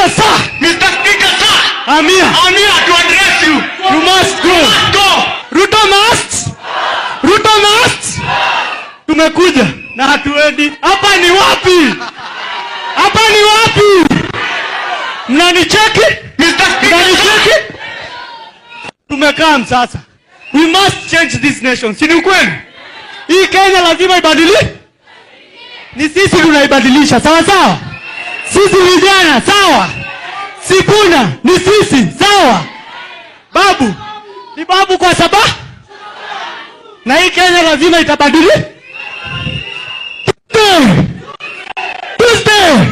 Speaker, sir. Mr. Speaker, sir. I'm here. I'm here to address you. You must go. You must go. Ruto must. Ruto must. Tumekuja na hatuendi. Hapa ni wapi? Hapa ni wapi? Mnanicheki? Mr. Speaker, Mnanicheki? Tumekaa sasa. We must change this nation. Si ni ukweli? Hii Kenya lazima ibadilike. Ni sisi tunaibadilisha. Sawa sawa? Sisi vijana, sawa? Sifuna ni sisi, sawa? Babu ni babu kwa sababu na hii Kenya lazima itabadilika. Tuesday.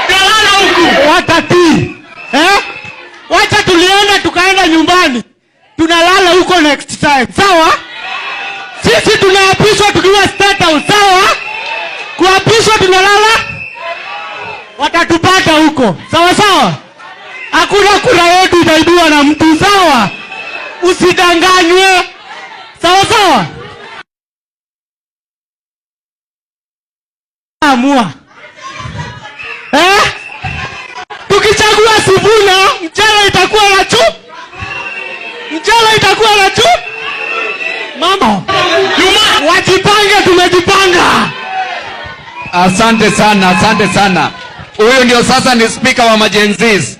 Kalala huku. Watati. Wacha tulienda tukaenda nyumbani. Tunalala huko next time. Sawa? Sisi tunaapishwa tukiwa State House. Sawa? Kuapishwa tunalala. Watatupata huko. Sawa sawa? Hakuna kura yetu itaibiwa na mtu. Sawa? Usidanganywe. Sawa sawa? Amua. Tukichagua Sifuna, mchele itakuwa na chup. Mchele itakuwa na chup. Mama, wajipange, tumejipanga. Asante sana, asante sana. Huyu ndio sasa ni speaker wa majenzis.